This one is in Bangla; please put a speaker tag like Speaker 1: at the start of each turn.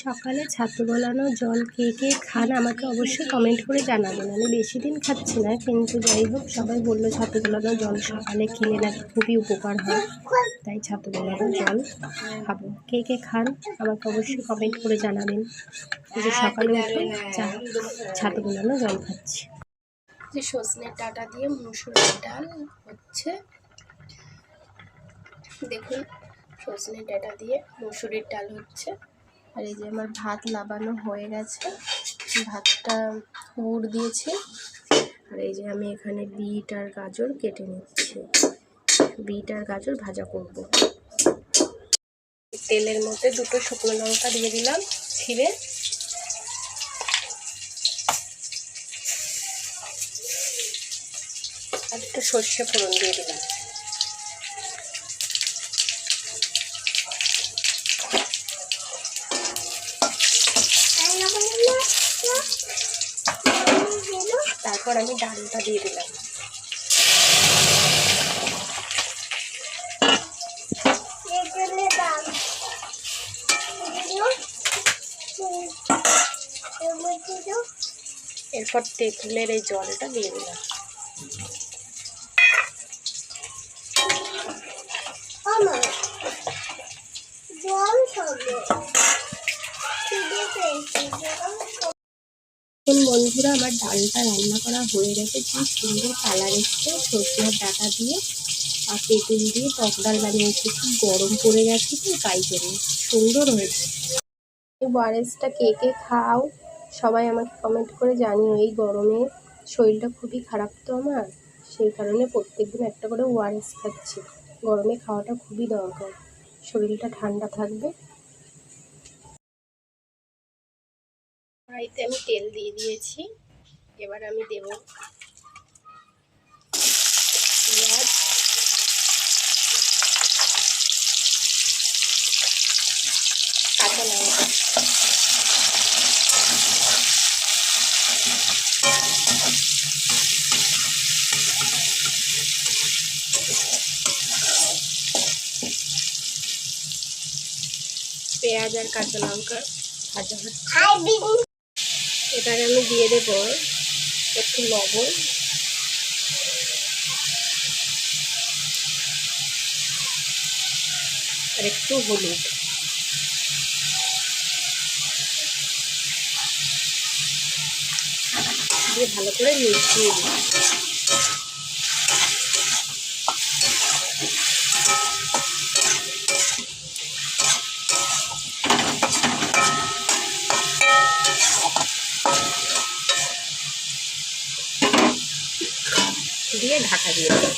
Speaker 1: সকালে ছাতু গলানো জল কে কে খান আমাকে অবশ্যই কমেন্ট করে জানাবেন। আমি বেশি দিন খাচ্ছি না, কিন্তু যাই হোক সবাই বললো ছাতু গলানো জল সকালে খেলে নাকি খুবই উপকার হয়, তাই ছাতু গলানো জল খাবো। কে কে খান আমাকে অবশ্যই কমেন্ট করে জানাবেন। যে সকালে উঠে ছাতু গলানো জল খাচ্ছি। যে সজনের ডাঁটা দিয়ে মুসুরির ডাল হচ্ছে, দেখুন সজনের ডাঁটা দিয়ে মুসুরির ডাল হচ্ছে। আর এই যে আমার ভাত লাবানো হয়ে গেছে, ভাতটা পুর দিয়েছি। আর এই যে আমি এখানে বিট আর গাজর কেটে নিচ্ছি, বিট আর গাজর ভাজা করব। তেলের মধ্যে দুটো শুকনো লঙ্কা দিয়ে দিলাম ছিঁড়ে, আর একটু সর্ষে ফোড়ন দিয়ে দিলাম। তারপর আমি ডালটা দিয়ে দিলাম। এরপর তেঁতুলের এই জলটা দিয়ে দিলাম। বন্ধুরা আমার ডালটা রান্না করা হয়ে গেছে, কি সুন্দর কালার এসছে। সজনের ডাঁটা দিয়ে আর তেঁতুল দিয়ে টক ডাল বানিয়েছি, খুব গরম পড়ে গেছে তো তাই জন্য সুন্দর হয়েছে। এই ওআরএসটা কে কে খাও সবাই আমাকে কমেন্ট করে জানিও। এই গরমে শরীরটা খুবই খারাপ তো আমার, সেই কারণে প্রত্যেকদিন একটা করে ওআরএস খাচ্ছি। গরমে খাওয়াটা খুবই দরকার, শরীরটা ঠান্ডা থাকবে। কড়াইতে আমি তেল দিয়ে দিয়েছি, এবার আমি দেব পেঁয়াজ, কাঁচা লঙ্কা, পেঁয়াজ আর কাঁচা লঙ্কা ভাজা হচ্ছে। এবারে আমি দিয়ে দেব একটু লবণ আর একটু হলুদ, দিয়ে ভালো করে মিশিয়ে দিই। দিয়ে ঢাকা দিয়ে দিই।